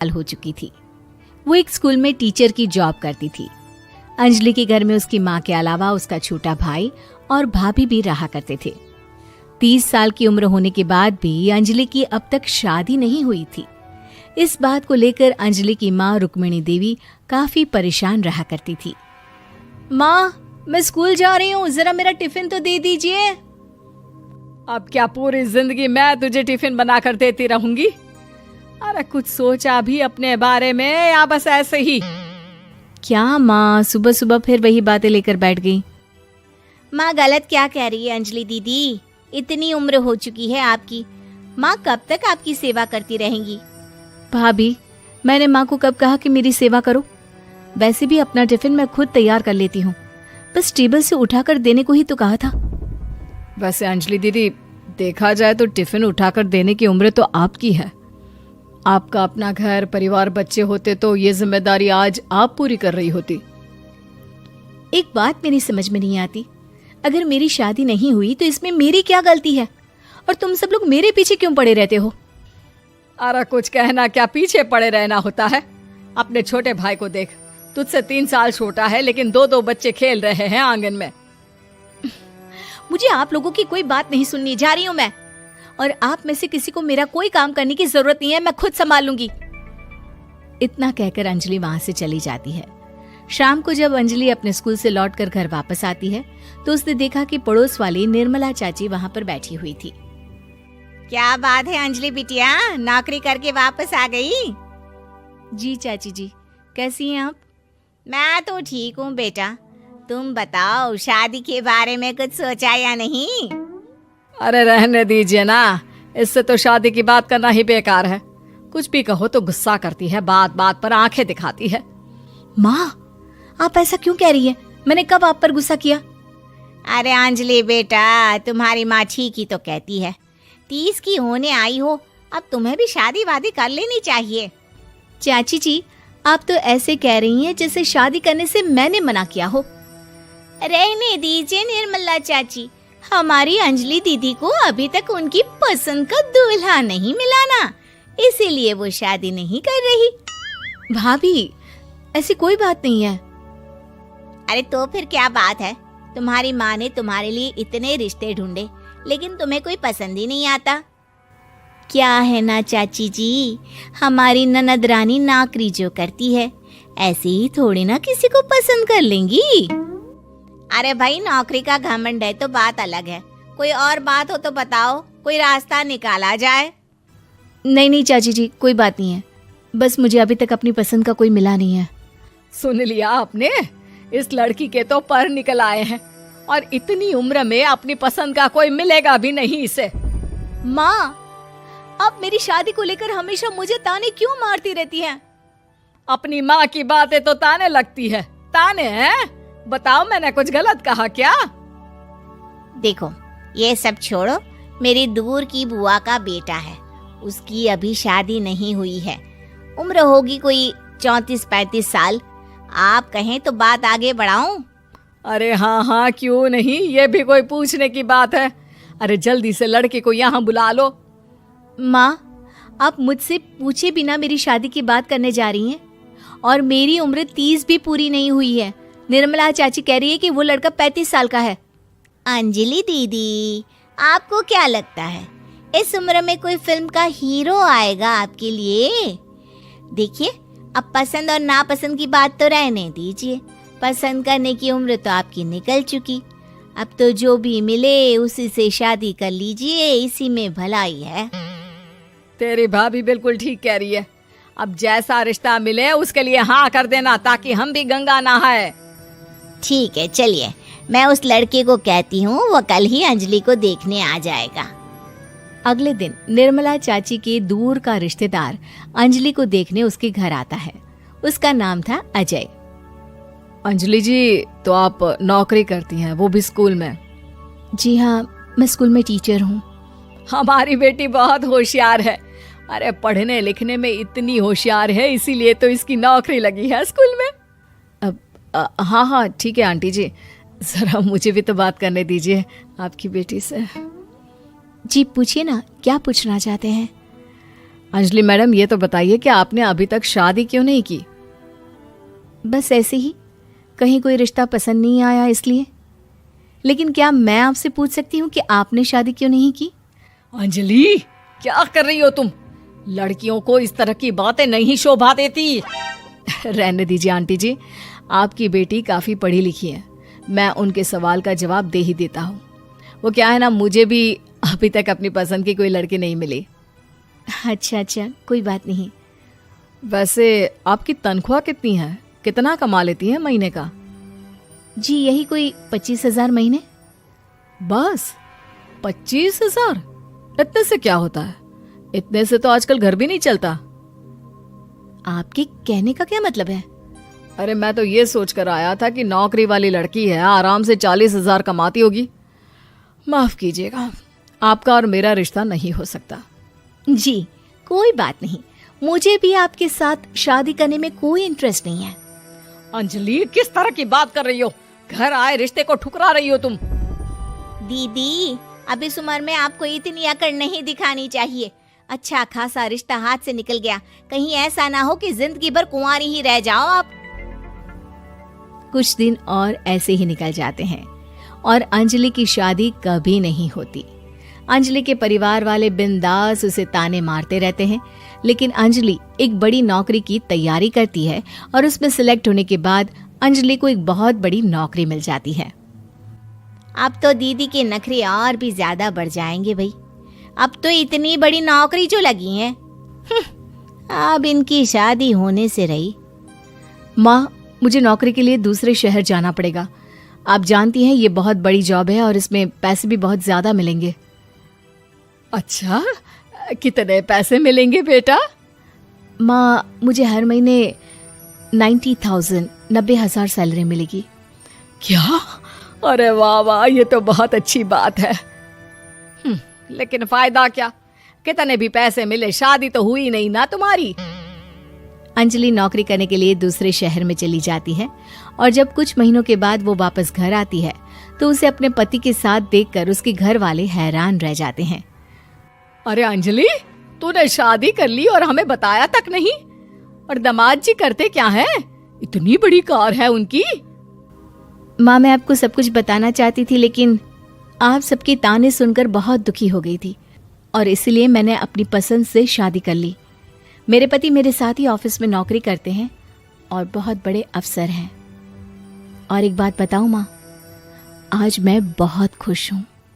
साल हो चुकी थी। वो एक स्कूल में टीचर की जॉब करती थी। अंजलि के घर में उसकी माँ के अलावा उसका छोटा भाई और भाभी भी रहा करते थे। 30 साल की उम्र होने के बाद भी अंजलि की अब तक शादी नहीं हुई थी। इस बात को लेकर अंजलि की माँ रुक्मिणी देवी काफी परेशान रहा करती थी। माँ, मैं स्कूल जा रही हूँ, जरा मेरा टिफिन तो दे दीजिए। अब क्या पूरी जिंदगी मैं तुझे टिफिन बनाकर देती रहूंगी? अरे कुछ सोचा भी अपने बारे में या बस ऐसे ही? क्या माँ, सुबह सुबह फिर वही बातें लेकर बैठ गई। माँ गलत क्या कह रही है अंजलि दीदी, इतनी उम्र हो चुकी है आपकी, माँ कब तक आपकी सेवा करती रहेंगी? भाभी, मैंने माँ को कब कहा कि मेरी सेवा करो? वैसे भी अपना टिफिन मैं खुद तैयार कर लेती हूँ, बस टेबल से उठाकर देने को ही तो कहा था। वैसे अंजलि दीदी, देखा जाए तो टिफिन उठाकर देने की उम्र तो आपकी है। आपका अपना घर परिवार बच्चे होते तो ये जिम्मेदारी आज आप पूरी कर रही होती। एक बात मेरी समझ में नहीं आती, अगर मेरी शादी नहीं हुई तो इसमें मेरी क्या गलती है और तुम सब लोग मेरे पीछे क्यों पड़े रहते हो? अरे कुछ कहना क्या पीछे पड़े रहना होता है? अपने छोटे भाई को देख, तुझसे 3 साल छोटा है लेकिन 2 बच्चे खेल रहे हैं आंगन में। मुझे आप लोगों की कोई बात नहीं सुननी, जा रही हूँ मैं। और आप में से किसी को मेरा कोई काम करने की जरूरत नहीं है, मैं खुद संभाल लूंगी। इतना कहकर अंजलि वहां से चली जाती है। शाम को जब अंजलि अपने स्कूल से लौटकर घर वापस आती है तो उसने देखा कि पड़ोस वाली निर्मला चाची वहां पर बैठी हुई थी। क्या बात है अंजलि बिटिया, नौकरी करके वापस आ गई? जी चाची जी, कैसी हैं आप? मैं तो ठीक हूँ बेटा, तुम बताओ शादी के बारे में कुछ सोचा या नहीं? अरे रहने दीजिए ना, इससे तो शादी की बात करना ही बेकार है। कुछ भी कहो तो गुस्सा करती है, बात बात पर आंखें दिखाती है। माँ, आप ऐसा क्यों कह रही हैं? मैंने कब आप पर गुस्सा किया? अरे अंजलि बेटा, तुम्हारी माँ ठीक ही तो कहती है, 30 की होने आई हो, अब तुम्हें भी शादी वादी कर लेनी चाहिए। चाची जी, आप तो ऐसे कह रही हैं जैसे शादी करने से मैंने मना किया हो। रहने दीजिए निर्मला चाची, हमारी अंजलि दीदी को अभी तक उनकी पसंद का दूल्हा नहीं मिला ना, इसीलिए वो शादी नहीं कर रही। भाभी, ऐसी कोई बात नहीं है। अरे तो फिर क्या बात है? तुम्हारी माँ ने तुम्हारे लिए इतने रिश्ते ढूंढे लेकिन तुम्हें कोई पसंद ही नहीं आता। क्या है ना चाची जी, हमारी ननद रानी नौकरी जो करती है ऐसे ही थोड़ी ना किसी को पसंद कर लेंगी। अरे भाई, नौकरी का घमंड है तो बात अलग है, कोई और बात हो तो बताओ, कोई रास्ता निकाला जाए। नहीं चाची जी, कोई बात नहीं है, बस मुझे अभी तक अपनी पसंद का कोई मिला नहीं है। सुन लिया आपने, इस लड़की के तो पर निकल आए हैं और इतनी उम्र में अपनी पसंद का कोई मिलेगा भी नहीं इसे। माँ, आप मेरी शादी को लेकर हमेशा मुझे ताने क्यों मारती रहती हैं? अपनी माँ की बातें तो ताने लगती है। ताने हैं? बताओ, मैंने कुछ गलत कहा क्या? देखो, ये सब छोड़ो, मेरी दूर की बुआ का बेटा है, उसकी अभी शादी नहीं हुई है, उम्र होगी कोई 34-35 साल। आप कहें तो बात आगे बढ़ाऊं? अरे हाँ, क्यों नहीं, ये भी कोई पूछने की बात है। अरे जल्दी से लड़के को यहाँ बुला लो। माँ, आप मुझसे पूछे बिना मेरी शादी की बात करने जा रही हैं और मेरी उम्र 30 भी पूरी नहीं हुई है। निर्मला चाची कह रही है कि वो लड़का 35 साल का है। अंजलि दीदी, आपको क्या लगता है इस उम्र में कोई फिल्म का हीरो आएगा आपके लिए? देखिए, अब पसंद और नापसंद की बात तो रहने दीजिए, पसंद करने की उम्र तो आपकी निकल चुकी, अब तो जो भी मिले उसी से शादी कर लीजिए, इसी में भलाई है। तेरी भाभी बिल्कुल ठीक कह रही है, अब जैसा रिश्ता मिले उसके लिए हाँ कर देना ताकि हम भी गंगा नहाए। ठीक है, चलिए मैं उस लड़के को कहती हूँ, वो कल ही अंजलि को देखने आ जाएगा। अगले दिन निर्मला चाची के दूर का रिश्तेदार अंजलि को देखने उसके घर आता है। उसका नाम था अजय। अंजलि जी, तो आप नौकरी करती हैं, वो भी स्कूल में? जी हाँ, मैं स्कूल में टीचर हूँ। हमारी बेटी बहुत होशियार है, अरे पढ़ने लिखने में इतनी होशियार है, इसीलिए तो इसकी नौकरी लगी है स्कूल में। हाँ ठीक है आंटी जी, जरा मुझे भी तो बात करने दीजिए आपकी बेटी से। जी पूछिए ना, क्या पूछना चाहते हैं? अंजलि मैडम, ये तो बताइए कि आपने अभी तक शादी क्यों नहीं की? बस ऐसे ही, कहीं कोई रिश्ता पसंद नहीं आया इसलिए। लेकिन क्या मैं आपसे पूछ सकती हूँ कि आपने शादी क्यों नहीं की? अंजलि, क्या कर रही हो तुम? लड़कियों को इस तरह की बातें नहीं शोभा देती। रहने दीजिए आंटी जी, आपकी बेटी काफी पढ़ी लिखी है, मैं उनके सवाल का जवाब दे ही देता हूँ। वो क्या है ना, मुझे भी अभी तक अपनी पसंद की कोई लड़की नहीं मिली। अच्छा, कोई बात नहीं। वैसे आपकी तनख्वाह कितनी है? कितना कमा लेती हैं महीने का? जी यही कोई 25,000 महीने। बस 25,000? इतने से क्या होता है? इतने से तो आजकल घर भी नहीं चलता। आपके कहने का क्या मतलब है? अरे मैं तो ये सोच कर आया था कि नौकरी वाली लड़की है, आराम से 40,000 कमाती होगी। माफ कीजिएगा, आपका और मेरा रिश्ता नहीं हो सकता। जी कोई बात नहीं, मुझे भी आपके साथ शादी करने में कोई इंटरेस्ट नहीं है। अंजलि, किस तरह की बात कर रही हो? घर आए रिश्ते को ठुकरा रही हो तुम। दीदी, अब इस उम्र में आपको इतनी अकड़ नहीं दिखानी चाहिए। अच्छा खासा रिश्ता हाथ से निकल गया, कहीं ऐसा ना हो कि जिंदगी भर कुंवारी ही रह जाओ आप। कुछ दिन और ऐसे ही निकल जाते हैं और अंजलि की शादी कभी नहीं होती। अंजलि के परिवार वाले बिंदास उसे ताने मारते रहते हैं, लेकिन अंजलि एक बड़ी नौकरी की तैयारी करती है और उसमें सिलेक्ट होने के बाद अंजलि को एक बहुत बड़ी नौकरी मिल जाती है। अब तो दीदी के नखरे और भी ज्यादा बढ़ जाएंगे भाई, अब तो इतनी बड़ी नौकरी जो लगी है, अब इनकी शादी होने से रही। माँ, मुझे नौकरी के लिए दूसरे शहर जाना पड़ेगा। आप जानती हैं ये बहुत बड़ी जॉब है और इसमें पैसे भी बहुत ज्यादा मिलेंगे। अच्छा, कितने पैसे मिलेंगे बेटा? माँ, मुझे हर महीने 90,000 सैलरी मिलेगी। क्या? अरे वाह वाह, ये तो बहुत अच्छी बात है। लेकिन फायदा क्या? कितने भी पैसे मिले, शादी तो हुई नहीं ना तुम्हारी। अंजलि नौकरी करने के लिए दूसरे शहर में चली जाती है और जब कुछ महीनों के बाद वो वापस घर आती है तो उसे अपने पति के साथ देखकर उसके घर वाले हैरान रह जाते हैं। अरे अंजलि, तूने शादी कर ली और हमें बताया तक नहीं। और दामाद जी करते क्या है? इतनी बड़ी कार है उनकी। माँ, मैं आपको सब कुछ बताना चाहती थी, लेकिन आप सबके ताने सुनकर बहुत दुखी हो गई थी और इसलिए मैंने अपनी पसंद से शादी कर ली। मेरे पति मेरे साथ ही ऑफिस में नौकरी करते हैं और बहुत बड़े अफसर हैं। और एक बात बताऊं माँ, आज मैं बहुत खुश हूँ।